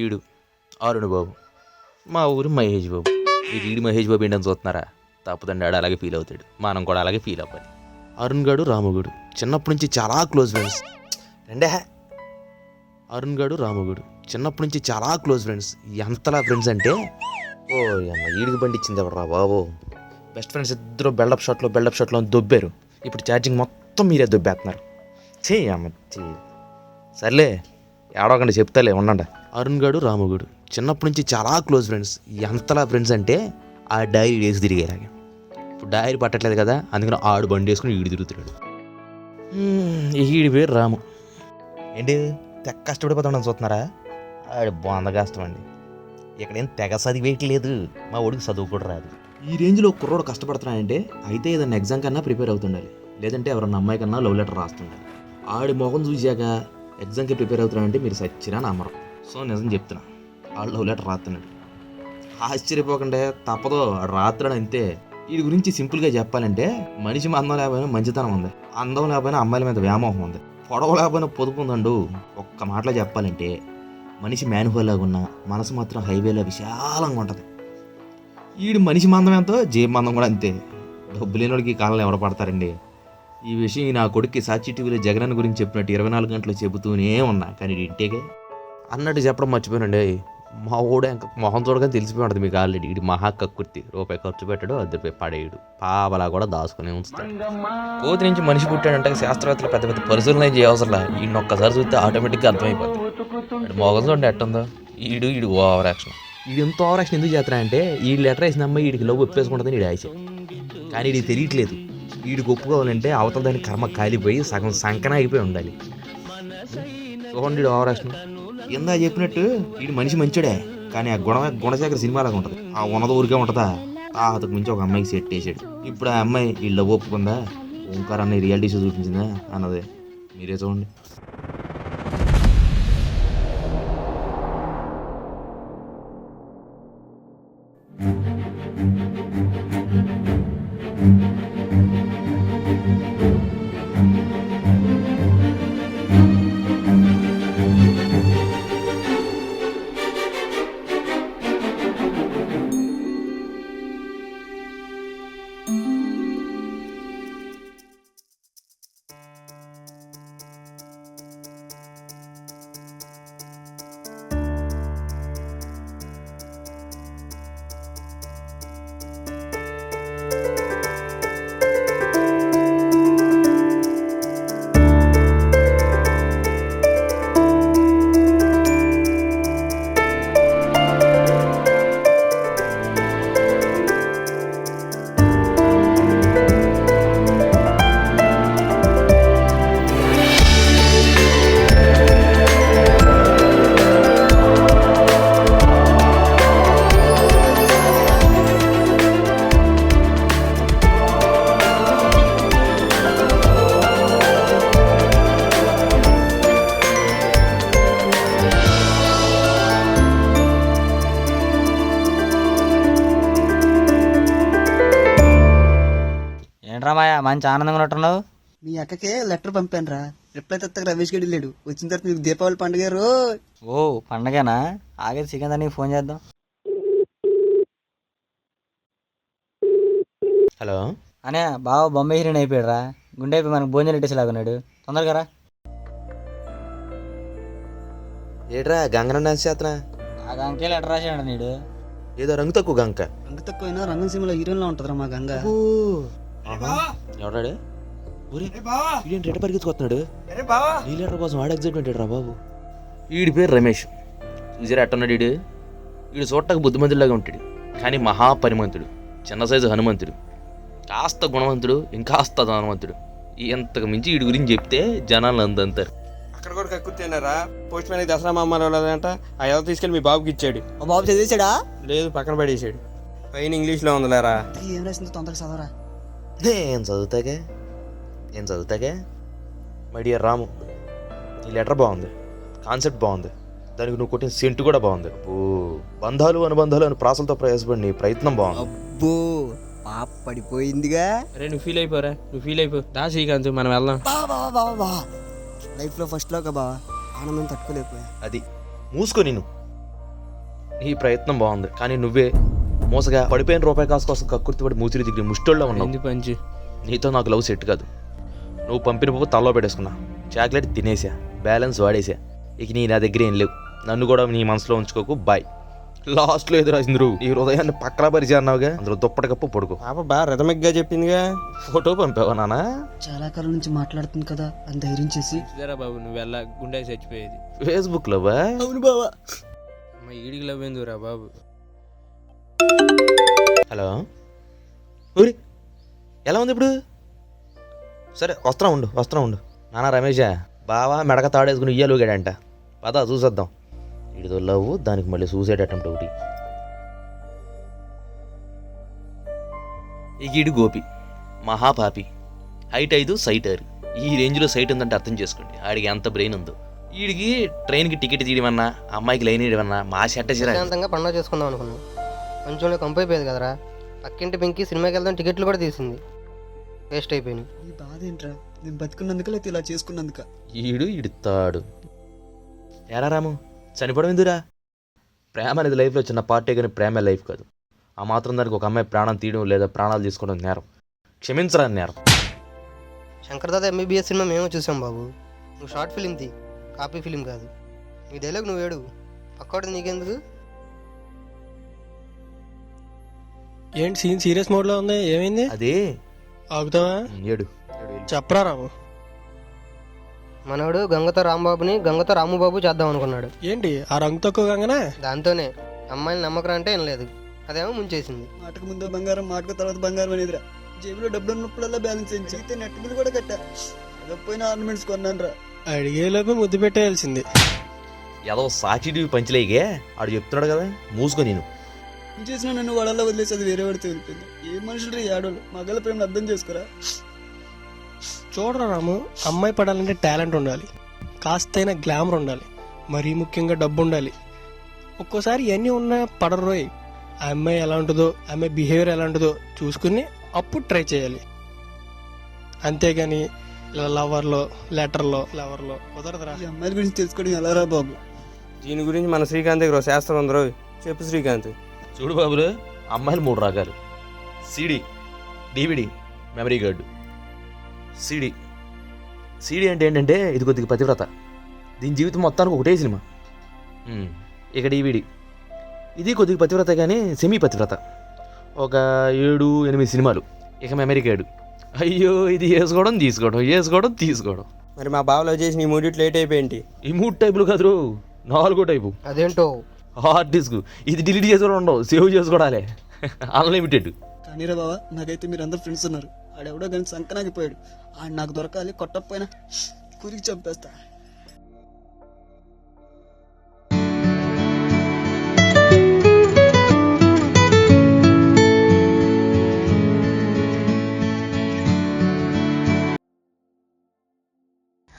ఈడు అరుణ్ బాబు, మా ఊరు మహేష్ బాబు. ఈడు మహేష్ బాబు ఏంటని చూస్తున్నారా? తప్పదండి, ఆడు అలాగే ఫీల్ అవుతాడు, మనం కూడా అలాగే ఫీల్ అవ్వాలి. అరుణ్ గడు రాముగడు చిన్నప్పటి నుంచి చాలా క్లోజ్ ఫ్రెండ్స్. అరుణ్ గడు రాముగడు చిన్నప్పటి నుంచి చాలా క్లోజ్ ఫ్రెండ్స్. ఎంతలా ఫ్రెండ్స్ అంటే ఓ అమ్మ ఈడికి బండి ఇచ్చింది ఎవడరా బాబు. బెస్ట్ ఫ్రెండ్స్ ఇద్దరు బిల్డప్ షాట్లో దొబ్బారు. ఇప్పుడు ఛార్జింగ్ మొత్తం మీరే దొబ్బేస్తున్నారు. అమ్మ సర్లే ఏడవకండి, చెప్తాలే ఉండండి. అరుణ్ గడు రాముగడు చిన్నప్పటి నుంచి చాలా క్లోజ్ ఫ్రెండ్స్. ఎంతలా ఫ్రెండ్స్ అంటే ఆ డైరీ వేసి తిరిగేలాగా. ఇప్పుడు డైరీ పట్టట్లేదు కదా, అందుకని ఆడు బండి వేసుకుని ఈడు తిరుగుతున్నాడు. ఈడి పేరు రాము. ఏంటి తెగ కష్టపడిపోతాడని చూస్తున్నారా? ఆడు బొంద కష్టం అండి. ఇక్కడేం తెగ చదివేయట్లేదు, మా ఒడికి చదువు కూడా రాదు. ఈ రేంజ్లో కుర్రోడు కష్టపడుతున్నాడంటే అయితే ఏదన్నా ఎగ్జామ్ కన్నా ప్రిపేర్ అవుతుండాలి, లేదంటే ఎవరన్నా అమ్మాయి కన్నా లవ్ లెటర్ రాస్తుండాలి. ఆడి మొహం చూసాక ఎగ్జామ్కి ప్రిపేర్ అవుతున్నాడంటే మీరు సచ్చినా నమ్మరు. సో నిజం చెప్తున్నా, ఆడు లవ్ లెటర్ రాస్తున్నాడు. ఆశ్చర్యపోకండి, తప్పదో రాత్రాడు అంతే. వీడి గురించి సింపుల్గా చెప్పాలంటే మనిషి అందం లేకపోయినా మంచితనం ఉంది, అందం లేకపోయినా అమ్మాయిల మీద వ్యామోహం ఉంది, పొడవ లేకపోయినా పొదుపు ఉందండు. ఒక్క మాటలో చెప్పాలంటే మనిషి మ్యాన్హోల్ లాగా ఉన్న మనసు మాత్రం హైవేలో విశాలంగా ఉంటుంది. వీడు మనిషి మందం ఎంతో జేబు మందం కూడా అంతే. డబ్బు లేని వాడికి ఈ కాలంలో ఎవరు పడతారండి. ఈ విషయం నా కొడుక్కి సాక్షి టీవీలో జగన్ గురించి చెప్పినట్టు 24 గంటలు చెబుతూనే ఉన్నా, కానీ ఇంటేగా అన్నట్టు చెప్పడం మర్చిపోయానండి. మా ఊడే ఇంకా మొహం చూడగానే తెలిసిపోయి ఉంటుంది మీకు ఆల్రెడీ. ఇది మహా కక్కుర్తి, రూపాయి ఖర్చు పెట్టాడు, 10 రూపాయలు పడేయడు, పావలా కూడా దాచుకునే ఉంచుతాడు. కోతి నుంచి మనిషి పుట్టాడంటే శాస్త్రవేత్తలు పెద్ద పెద్ద పరిశీలన చేయవసరంలా, ఈయన ఒక్కసారి చూస్తే ఆటోమేటిక్గా అర్థమైపోతుంది. మొగం చూడండి ఎట్టుందో. ఈడు ఓవర్ యాక్షన్. వీడు ఎంత ఓవర్ యాక్షన్ ఎందుకు చేస్తున్నాడంటే ఈ లెటర్ వేసిన అమ్మాయి వీడికి లవ్ ఒప్పేసుకుంటుందని వీడు ఆశ, కానీ వీడికి తెలియట్లేదు. వీడికి ఒప్పుకోవాలంటే అవతల దాని కర్మ కాలిపోయి సగం సంకన అయిపోయి ఉండాలి. చూడండి వీడు ఓవర్ యాక్షన్. ఎందా చెప్పినట్టు వీడు మనిషి మంచోడే, కానీ ఆ గుణశేఖర సినిమాలాగా ఉంటుంది. ఆ ఉన్నది ఊరికే ఉంటుందా, తాతకు మించి ఒక అమ్మాయికి సెట్ వేసాడు. ఇప్పుడు ఆ అమ్మాయి వీళ్ళు లవ్ ఒప్పుకుందా, ఓంకార్ అన్న రియాలిటీ షో చూపించిందా అన్నదే మీరే చూడండి. ఏంట్రామాయా మంచి ఆనందంగా ఉన్నట్టున్నావు? మీ అక్కకే లెటర్ పంపాను రా, రిప్లై తెత్తకు రమేష్ గడి లేడు. వచ్చిన తర్వాత మీకు దీపావళి పండుగ రో. ఓ పండగనా? ఆగే సికందర్ నీకు ఫోన్ చేద్దాం. హలో అనే బావ బొమ్మ హీరోయిన్ అయిపోయాడురా, గుండె అయిపోయి మనకు భోజనం పెట్టేసేలాగున్నాడు. తొందరగా రా. ఏట్రా గంగన డాన్స్ చేస్తున్నా? ఆ గంకే లెటర్ రాసాడు నీడు. ఏదో రంగు తక్కువ గంక. రంగు తక్కువైనా రంగం సినిమాలో హీరోయిన్లో ఉంటుందిరా మా గంగ. ఎవడాడు? ఇదేంటి రెడ్డ పరిగెత్తుకొస్తున్నాడు? నీ లెటర్ కోసం ఆడ ఎగ్జైట్మెంట్ రా బాబు. వీడి పేరు రమేష్. చూసారా అట్టున్నాడు వీడు. వీడు చూడటానికి బుద్ధిమంతుడిలాగా ఉంటాడు, కానీ మహాపరిమంతుడు, చిన్న సైజు హనుమంతుడు, కాస్త గుణవంతుడు, ఇంకాస్త ధనవంతుడు. ఇంతకు మించి వీడి గురించి చెప్తే జనాలు అందంతారు. అక్కడ కూడా కక్కుతున్నారా? పోస్ట్ మ్యాన్ దసరా మామూలంట, ఆ ఎవరు తీసుకెళ్ళి మీ బాబుకి ఇచ్చాడు. మా బాబు చదివేశాడా? లేదు, పక్కన పడేసాడు. పైన ఇంగ్లీష్లో ఉందిలేరా. ఏం రాసిందో తొందరగా చదవరా. ఏం చదువుతాగే మై డియర్ రాము, ఈ లెటర్ బాగుంది, కాన్సెప్ట్ బాగుంది, దానికి నువ్వు కొట్టిన సెంటు కూడా బాగుంది. ఓ బంధాలు అనుబంధాలు అని ప్రాసలతో ప్రయాసపడి ప్రయత్నం బాగుంది. అబ్బో పాప పడిపోయిందిగా. అరే నువ్వు ఫీల్ అయిపో దా శ్రీకాంత్, మనం వెళ్దాం. లైఫ్ లో ఫస్ట్ లోగా బా ఆనందం తట్టుకోలేకపోయా. అది మూసుకో నిన్ను. నీ ప్రయత్నం బాగుంది, కానీ నువ్వే మోసగా పడిపోయిన రూపాయి కాసు కోసం కక్కుర్తిపడి మూసిరి దిగి ముష్టోళ్ళలో ఉన్నావు. ఏంది పంచి? నీతో నాకు లవ్ సెట్ కాదు. నువ్వు పంపిన పువ్వు తలలో పెట్టేసుకున్నా, చాక్లెట్ తినేసా, బ్యాలెన్స్ వాడేసా. ఇక నీ నా దగ్గర ఏం లేవు. నన్ను కూడా నీ మనసులో ఉంచుకోకు. బాయ్. లాస్ట్లో ఎదురు రాసింద్రు ఈ హృదయాన్ని పక్కన పరిచయం అన్నావుగా, అందులో దుప్పటి కప్పు పడుకో. పాప బాగా రిథమిక్గా చెప్పిందిగా. ఫోటో పంపావా నాన్న? చాలా కాలం నుంచి మాట్లాడుతుంది కదా అని ధైర్యం చేసి. ఇదేరా బాబు నువ్వు వెళ్ళా గుండె చచ్చిపోయేది. ఫేస్బుక్లో బా? అవును బావా. అమ్మ ఈడికి లవ్ ఎందుకురా బాబు? హలో ఊరి, ఎలా ఉంది ఇప్పుడు? సరే వస్తున్నా ఉండు. నాన్న రమేషా, బావా మెడక తాడేసుకుని ఇయ్యాలుగాడంట. పద చూసేద్దాం. ఇడితో లవ్, దానికి మళ్ళీ సూసైడ్ అటెంప్ట్ ఒకటి. ఈడు గోపి మహాపాపి, హైట్ 5 సైట్ 6. ఈ రేంజ్లో సైట్ ఉందంటే అర్థం చేసుకోండి ఆడికి ఎంత బ్రెయిన్ ఉందో. వీడికి ట్రైన్కి టికెట్ తీయడమన్నా, అమ్మాయికి లైన్ వేయడమన్నా మా షట్ట ప్రశాంతంగా పండుగ చేసుకుందాం అనుకున్నాం. కొంచెంలో కంపైపోయేది కదరా. పక్కింటి పింకి సినిమాకి వెళ్దాం టికెట్లు కూడా తీసింది, వేస్ట్ అయిపోయినాయి. ఈ బాధ ఏంట్రా? నేను బతుకున్నందుక లేకపోతే ఇలా చేసుకున్నందుక? ఇడుతాడు. ఎరా రాము, చనిపోవడం ఎందురా? ప్రేమ అనేది లైఫ్లో చిన్న పార్టీ, కానీ ప్రేమ లైఫ్ కాదు. ఆ మాత్రం దానికి ఒక అమ్మాయి ప్రాణం తీయడం లేదా ప్రాణాలు తీసుకోవడం నేరం. క్షమించరాని నేరం. శంకర్దాద ఎంబీబీఎస్ సినిమా మేము చూసాం బాబు. నువ్వు షార్ట్ ఫిలిం తీ, కాపీ ఫిలిం కాదు. నీ డైలాగ్ నువ్వు ఏడు, పక్కోటి నీకెందుకు? ఏంటి సీన్ సీరియస్ మోడ్ లో ఉంది? ఏమైంది? అదే ఆగుతావా? ఏడు చెప్పరా రాము. మనోడు గంగతో రాంబాబుని గంగతో రాముబాబు చేద్దాం అనుకున్నాడు. ఏంటి ఆ రంగు తక్కువ గంగనా? దాంతోనే అమ్మాయిని నమ్మకరా అంటే ఏం లేదు, అదేమో ముంచేసింది. మాటకు ముందు బంగారం, మాటకు తర్వాత బంగారం అనేదిరా. జేబులో డబ్బులు ఉన్నప్పుడల్లా బ్యాలెన్స్ చేయించి అయితే నెట్ బిల్ కూడా కట్టా. అదపోయిన ఆర్నమెంట్స్ కొన్నాను రా. అడిగేలోపు ముద్దు పెట్టేయాల్సింది. ఏదో సాక్షి టీవీ పంచలేగే ఆడు చెప్తున్నాడు కదా, మూసుకో. నేను ఏం చేసినా నన్ను వాడల్లా వదిలేసి అది వేరే వాడితే వెళ్ళిపోయింది. ఏ మనుషులు ఈ ఆడోళ్ళు మగల ప్రేమను అర్థం చేసుకోరా. చూడరా రాము, అమ్మాయి పడాలంటే టాలెంట్ ఉండాలి, కాస్తైనా గ్లామర్ ఉండాలి, మరీ ముఖ్యంగా డబ్బు ఉండాలి. ఒక్కోసారి ఇవన్నీ ఉన్నా పడరు రోయ్. ఆ అమ్మాయి ఎలా ఉంటుందో, ఆ అమ్మాయి బిహేవియర్ ఎలా ఉంటుందో చూసుకుని అప్పుడు ట్రై చేయాలి. అంతేగాని లవర్లో లెవర్లో కుదరదురా. ఈ అమ్మాయిల గురించి తెలుసుకోవడం ఎలా రా బాబు? దీని గురించి మన శ్రీకాంత్ దగ్గర ఓ శాస్త్రం ఉందరో. చెప్పు శ్రీకాంత్. చూడు బాబులు, అమ్మాయిలు 3 రకాలు. CD, DVD, memory card. CD అంటే ఏంటంటే ఇది కొద్దిగా పతివ్రత, దీని జీవితం మొత్తానికి ఒకటే సినిమా. ఇక డివిడి, ఇది కొద్దిగా పతివ్రత కానీ సెమీ పతివ్రత, ఒక 7-8 సినిమాలు. ఇక మెమరీ కార్డు, అయ్యో ఇది వేసుకోవడం తీసుకోవడం. మరి మా బావలో చేసి నీ మూడిట్లో లేట్ అయిపోయింది. ఈ 3 టైపులు కాదు, 4 టైపు. అదేంటో హార్డ్ డిస్క్, ఇది డిలీట్ చేసుకోవడం ఉండవు, సేవ్ చేసుకోవడాలే. అన్లిమిటెడ్. కానీ రా బావా, నాకైతే మీరు అందరు ఫ్రెండ్స్ ఉన్నారు. ఆడెవడో కానీ సంకనాగిపోయాడు. ఆడు నాకు దొరకాలి, కొట్టకపోయినా కురికి చంపేస్తా.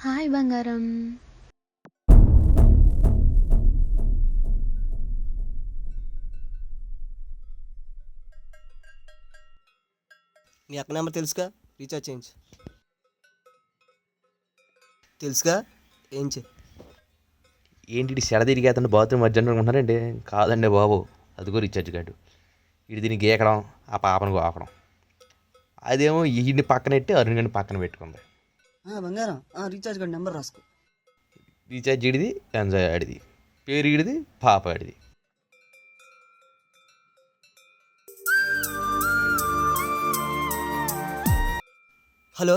హాయ్ బంగారం. నీ అక్క నెంబర్ తెలుసుగా, రీఛార్జ్ చేయించు. తెలుసుగా, ఏం చే. ఏంటి సెడ తిరిగి అతను బాత్రూమ్ మధ్యాహ్నం అనుకుంటున్నారండి? కాదండి బాబు, అదిగో రీఛార్జ్ కార్డు. ఇది దీన్ని గీకడం, ఆ పాపను గోకడం. అదేమో వీడిని పక్కనెట్టి అరుణ్ పక్కన పెట్టుకుంది. బంగారం, రీఛార్జ్ కార్డు నెంబర్ రాసుకో. రీఛార్జ్ ఇడిది, ఎంజాయ్ ఆడిది, పేరు ఇడిది, పాప ఆడిది. హలో,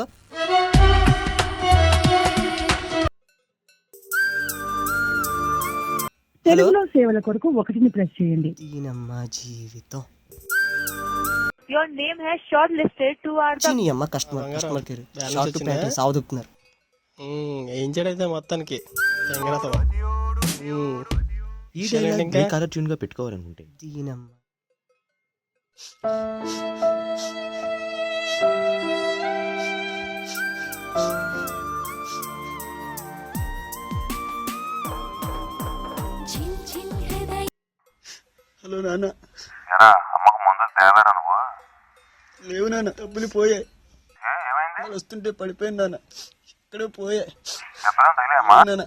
తెలుగులో సేవల కొరకు 1ని ప్రెస్ చేయండి. దీనమ్మా జీవితం. Your name has shortlisted to our చీని అమ్మ కస్టమర్ కేర్ షార్ట్ ప్యాటర్న్ సావుతున్నారు. ఏం చేయడైతే మొత్తానికి ఈ డైలాగ్ కలర్ ట్యూన్ గా పెట్టుకోవాలనుకుంటే దీనమ్మ. హలో నాన్న. లేవు నాన్న, డబ్బులు పోయాయి. వస్తుంటే పడిపోయింది నాన్న, ఇక్కడే పోయాయి నాన్న.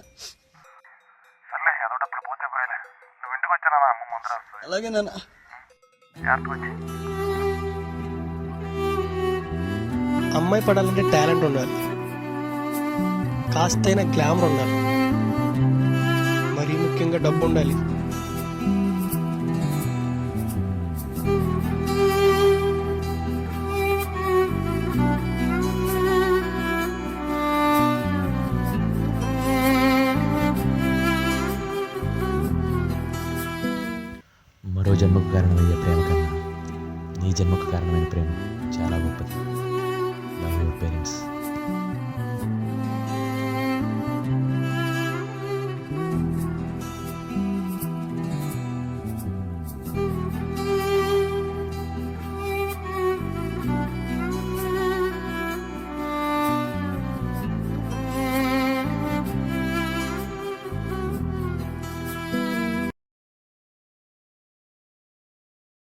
అలాగే నాన్న. అమ్మాయి పడాలంటే టాలెంట్ ఉండాలి, కాస్తైనా గ్లామర్ ఉండాలి, మరీ ముఖ్యంగా డబ్బు ఉండాలి. మరో జన్మకు కారణమయ్యే ప్రేమ కన్నా నీ జన్మకు కారణమైన ప్రేమ చాలా గొప్పది. Love your parents.